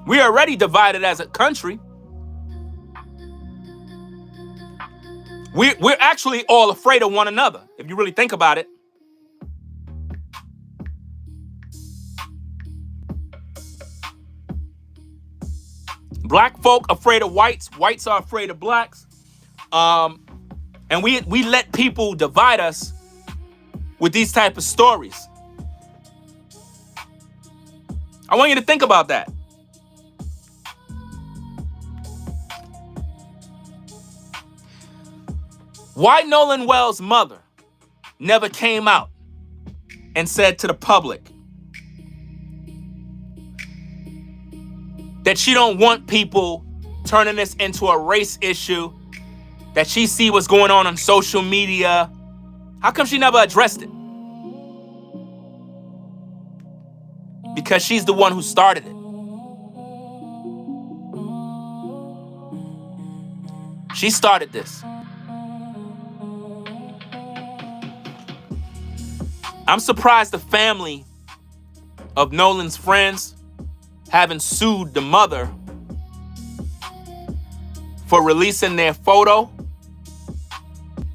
We're already divided as a country. We're actually all afraid of one another, if you really think about it. Black folk afraid of whites. Whites are afraid of blacks. And we let people divide us with these type of stories. I want you to think about that. Why Nolan Wells' mother never came out and said to the public that she don't want people turning this into a race issue, that she see what's going on social media? How come she never addressed it? Because she's the one who started it. She started this. I'm surprised the family of Nolan's friends haven't sued the mother for releasing their photo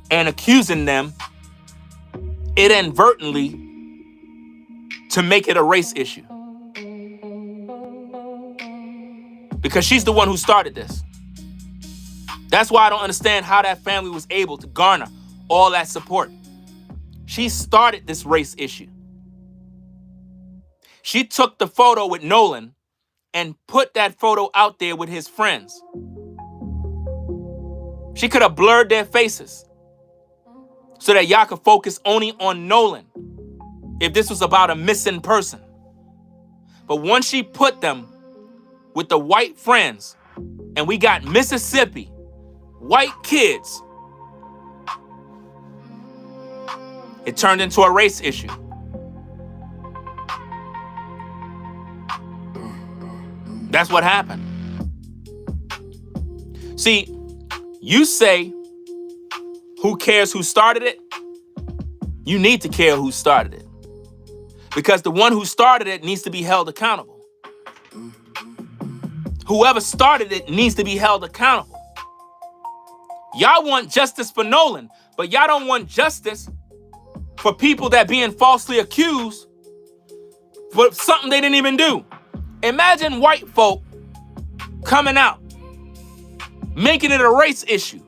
and accusing them inadvertently to make it a race issue. Because she's the one who started this. That's why I don't understand how that family was able to garner all that support. She started this race issue. She took the photo with Nolan and put that photo out there with his friends. She could have blurred their faces so that y'all could focus only on Nolan if this was about a missing person. But once she put them with the white friends, and we got Mississippi, white kids, it turned into a race issue. That's what happened. See, you say, who cares who started it? You need to care who started it. Because the one who started it needs to be held accountable. Whoever started it needs to be held accountable. Y'all want justice for Nolan, but y'all don't want justice for people that being falsely accused for something they didn't even do. Imagine white folk coming out, making it a race issue.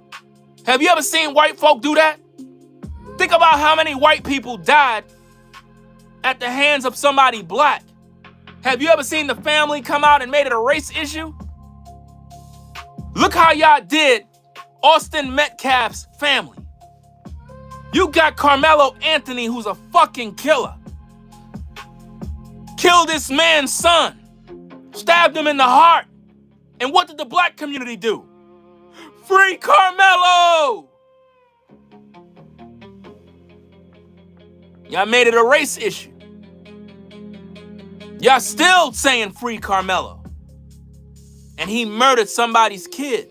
Have you ever seen white folk do that? Think about how many white people died at the hands of somebody black. Have you ever seen the family come out and made it a race issue? Look how y'all did Austin Metcalf's family. You got Carmelo Anthony, who's a fucking killer. Killed this man's son. Stabbed him in the heart. And what did the black community do? Free Carmelo! Y'all made it a race issue. Y'all still saying free Carmelo. And he murdered somebody's kid.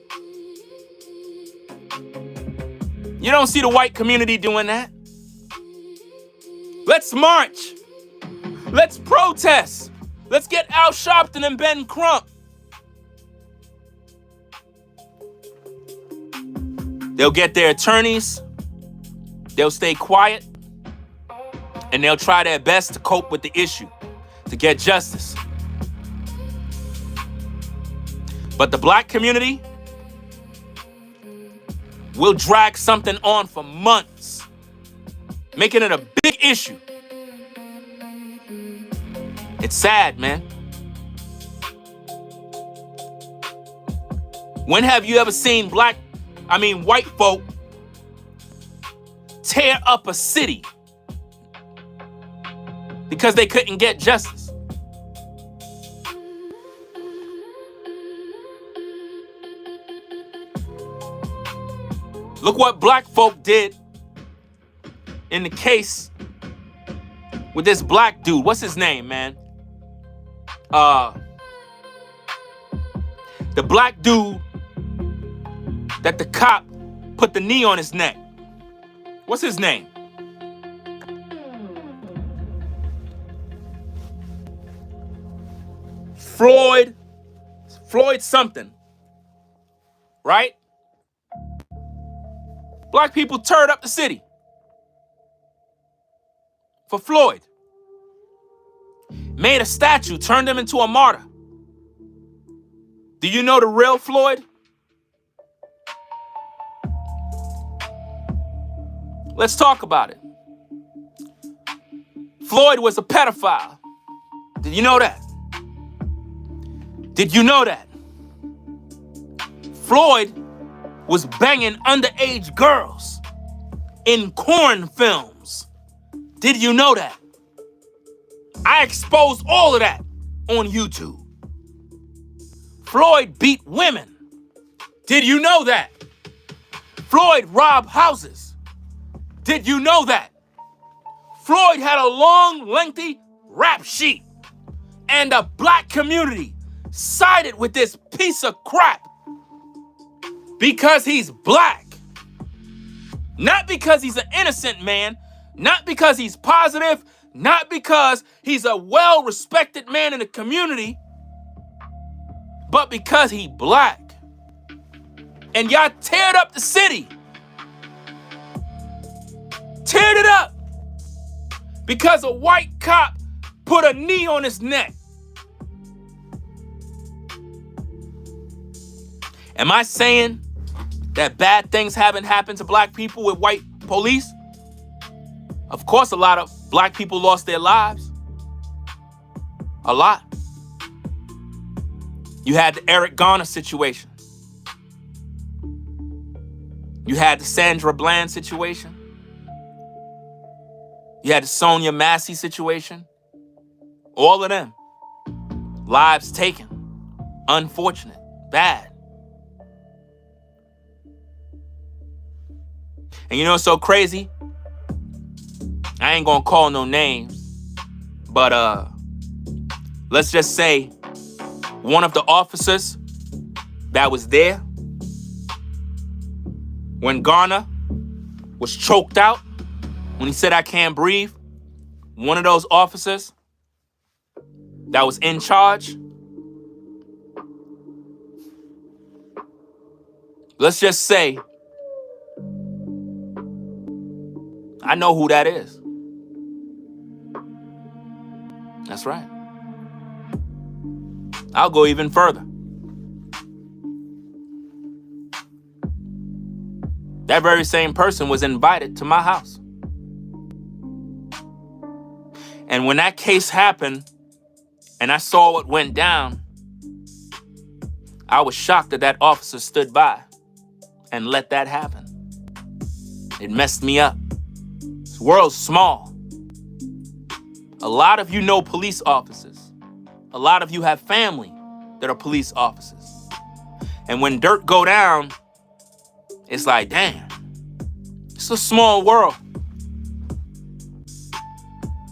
You don't see the white community doing that. Let's march. Let's protest. Let's get Al Sharpton and Ben Crump. They'll get their attorneys. They'll stay quiet. And they'll try their best to cope with the issue, to get justice. But the black community will drag something on for months, making it a big issue. It's sad, man. When have you ever seen white folk tear up a city because they couldn't get justice? Look what black folk did in the case with this black dude. What's his name, man? The black dude that the cop put the knee on his neck. What's his name? Floyd something, right? Black people turned up the city for Floyd. Made a statue, turned him into a martyr. Do you know the real Floyd? Let's talk about it. Floyd was a pedophile. Did you know that? Did you know that? Floyd was banging underage girls in porn films. Did you know that? I exposed all of that on YouTube. Floyd beat women. Did you know that? Floyd robbed houses. Did you know that? Floyd had a long, lengthy rap sheet, and the black community sided with this piece of crap because he's black. Not because he's an innocent man, not because he's positive, not because he's a well-respected man in the community, but because he black. And y'all teared up the city. Teared it up because a white cop put a knee on his neck. Am I saying that bad things haven't happened to black people with white police? Of course, a lot of black people lost their lives. A lot. You had the Eric Garner situation. You had the Sandra Bland situation. You had the Sonia Massey situation. All of them. Lives taken. Unfortunate. Bad. And you know what's so crazy? I ain't gonna call no names, but let's just say one of the officers that was there when Garner was choked out, when he said, "I can't breathe," one of those officers that was in charge, let's just say, I know who that is. That's right. I'll go even further. That very same person was invited to my house. And when that case happened and I saw what went down, I was shocked that that officer stood by and let that happen. It messed me up. This world's small. A lot of you know police officers. A lot of you have family that are police officers. And when dirt go down, it's like, damn, it's a small world.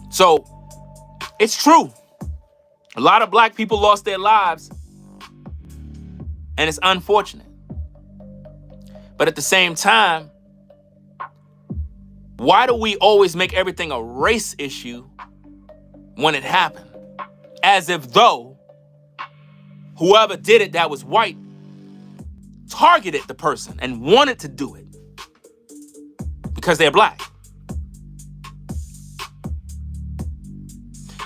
So it's true. A lot of black people lost their lives, and it's unfortunate. But at the same time, why do we always make everything a race issue when it happened? As if though whoever did it that was white targeted the person and wanted to do it because they're black.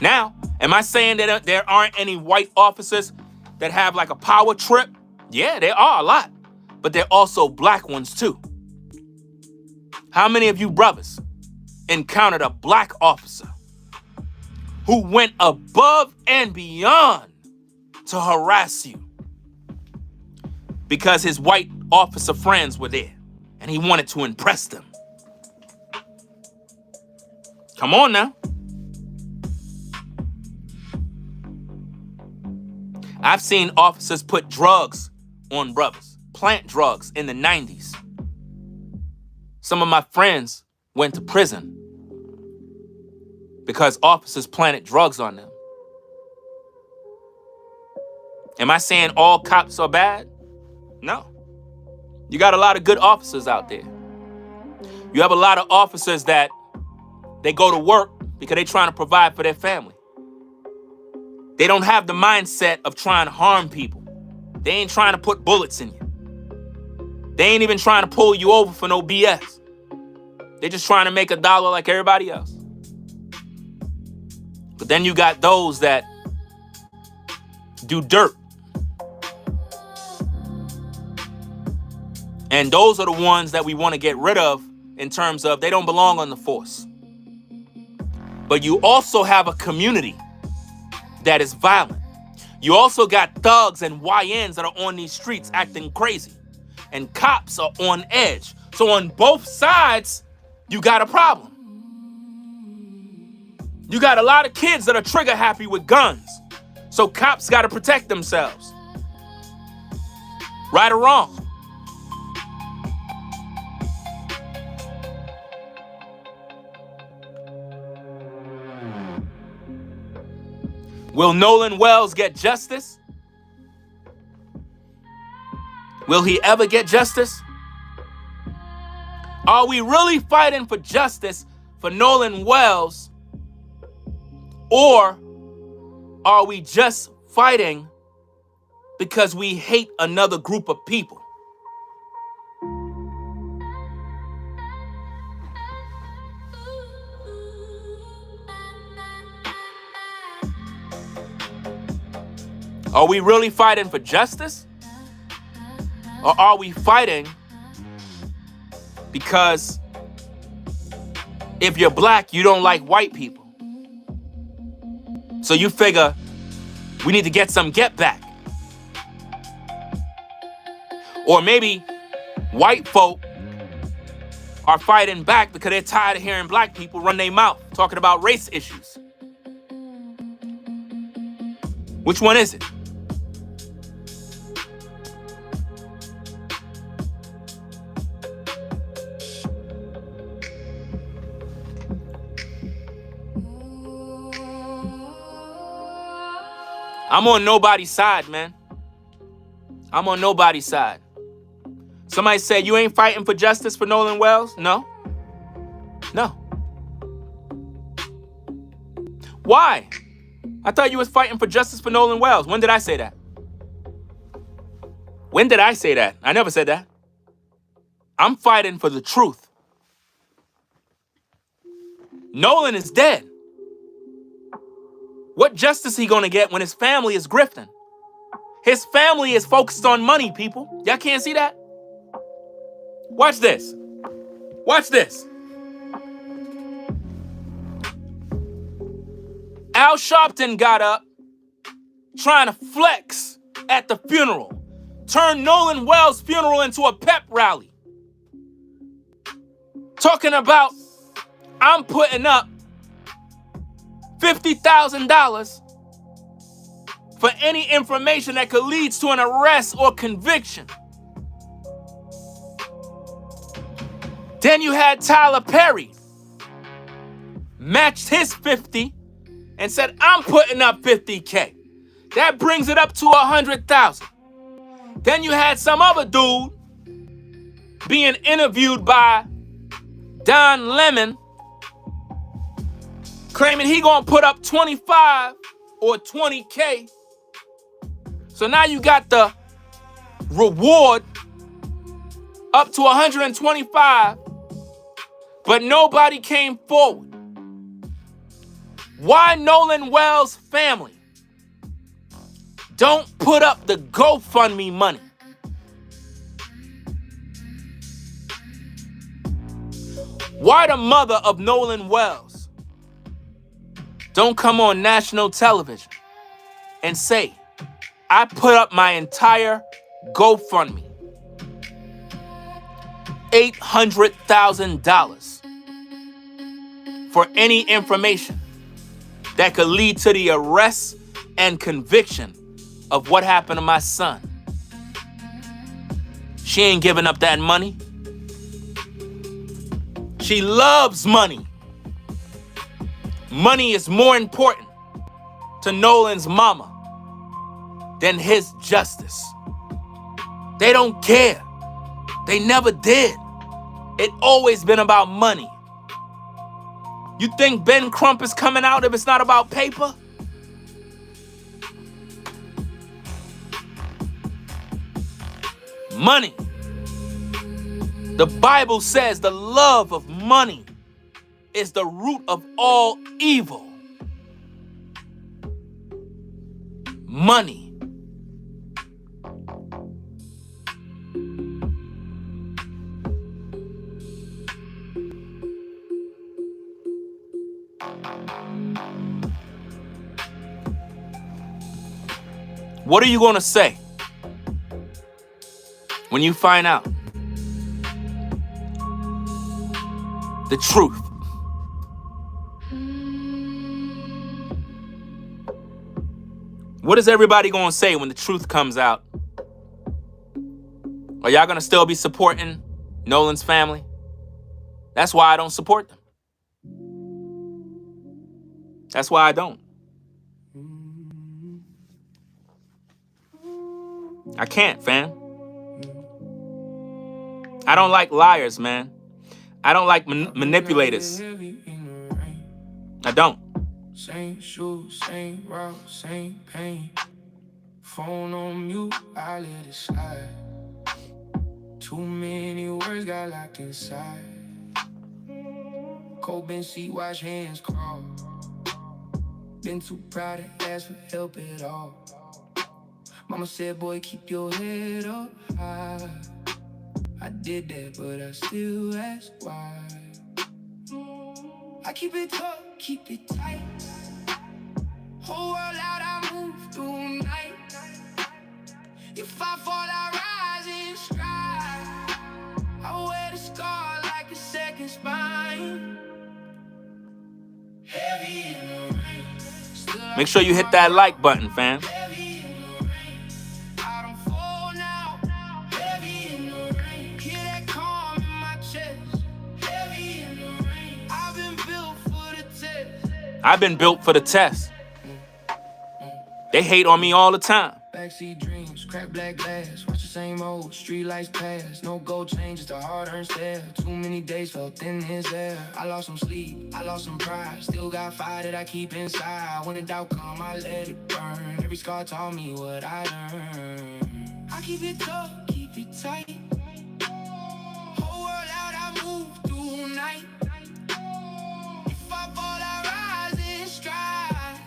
Now, am I saying that there aren't any white officers that have like a power trip? Yeah, there are a lot, but there are also black ones too. How many of you brothers encountered a black officer who went above and beyond to harass you because his white officer friends were there and he wanted to impress them? Come on now. I've seen officers put drugs on brothers, plant drugs in the 90s. Some of my friends went to prison because officers planted drugs on them. Am I saying all cops are bad? No. You got a lot of good officers out there. You have a lot of officers that they go to work because they're trying to provide for their family. They don't have the mindset of trying to harm people. They ain't trying to put bullets in you. They ain't even trying to pull you over for no BS. They're just trying to make a dollar like everybody else. But then you got those that do dirt. And those are the ones that we want to get rid of in terms of they don't belong on the force. But you also have a community that is violent. You also got thugs and YNs that are on these streets acting crazy. And cops are on edge. So on both sides, you got a problem. You got a lot of kids that are trigger happy with guns. So cops got to protect themselves. Right or wrong? Will Nolan Wells get justice? Will he ever get justice? Are we really fighting for justice for Nolan Wells? Or are we just fighting because we hate another group of people? Are we really fighting for justice? Or are we fighting because if you're black, you don't like white people? So you figure we need to get some get back. Or maybe white folk are fighting back because they're tired of hearing black people run their mouth talking about race issues. Which one is it? I'm on nobody's side, man. I'm on nobody's side. Somebody said, you ain't fighting for justice for Nolan Wells? No. No. Why? I thought you was fighting for justice for Nolan Wells. When did I say that? When did I say that? I never said that. I'm fighting for the truth. Nolan is dead. What justice he gonna get when his family is grifting? His family is focused on money, people. Y'all can't see that? Watch this. Watch this. Al Sharpton got up trying to flex at the funeral. Turned Nolan Wells' funeral into a pep rally. Talking about, I'm putting up $50,000 for any information that could lead to an arrest or conviction. Then you had Tyler Perry matched his 50 and said, I'm putting up 50K. That brings it up to 100,000. Then you had some other dude being interviewed by Don Lemon claiming he gonna put up 25 or 20K. So now you got the reward up to 125, but nobody came forward. Why Nolan Wells' family don't put up the GoFundMe money? Why the mother of Nolan Wells don't come on national television and say, I put up my entire GoFundMe, $800,000 for any information that could lead to the arrest and conviction of what happened to my son? She ain't giving up that money. She loves money. Money is more important to Nolan's mama than his justice. They don't care. They never did. It always been about money. You think Ben Crump is coming out if it's not about paper? Money. The Bible says the love of money is the root of all evil. Money. What are you going to say when you find out the truth? What is everybody going to say when the truth comes out? Are y'all going to still be supporting Nolan's family? That's why I don't support them. That's why I don't. I can't, fam. I don't like liars, man. I don't like manipulators. I don't. Same shoes, same route, same pain. Phone on mute, I let it slide. Too many words got locked inside. Cold bench seat, wash hands crawl. Been too proud to ask for help at all. Mama said, boy, keep your head up high. I did that, but I still ask why. I keep it tough, keep it tight. Whole world out, I move through night. If I fall, I rise and strike. Make sure you hit that like button, fam. I've been built for the test. They hate on me all the time. Backseat dreams, crack black glass. Watch the same old street lights pass. No gold chain, just a hard-earned stare. Too many days felt in his air. I lost some sleep, I lost some pride. Still got fire that I keep inside. When the doubt come, I let it burn. Every scar taught me what I learned. I keep it tough, keep it tight. Whole world out, I move through night. If I fall, I rise in stride.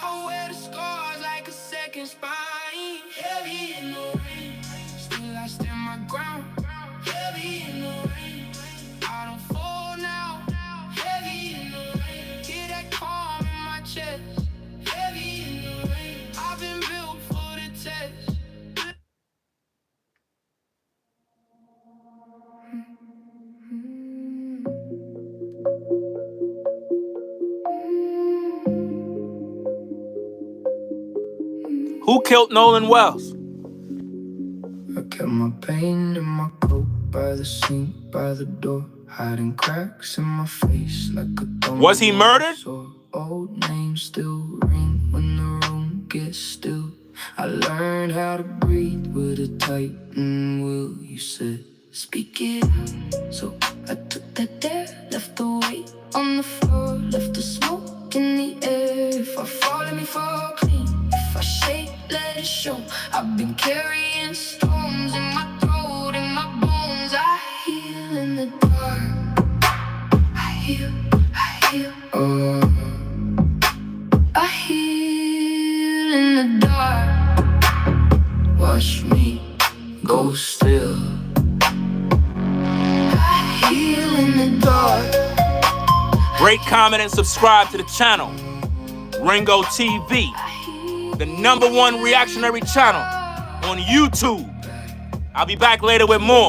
I wear the scars like a second spine. Heavy in the rain, still I stand my ground. Heavy in the rain, I don't fall now. Heavy in the rain, hear that calm in my chest. Heavy in the rain, I've been built for the test. Who killed Nolan Wells? I kept my pain in my coat, by the sink, by the door, hiding cracks in my face like a thorn. Was he murdered? So old names still ring when the room gets still. I learned how to breathe with a tightened will. You said, speak it out. So I took that dare, left the weight on the floor, left the smoke in the air. If I fall, let me fall clean. If I shake, let it show. I've been carrying storms in my throat, in my bones. I heal in the dark. I heal, I heal in the dark. Watch me go still. I heal in the dark. Rate, comment, and subscribe to the channel. Ringo TV, the #1 reactionary channel on YouTube. I'll be back later with more.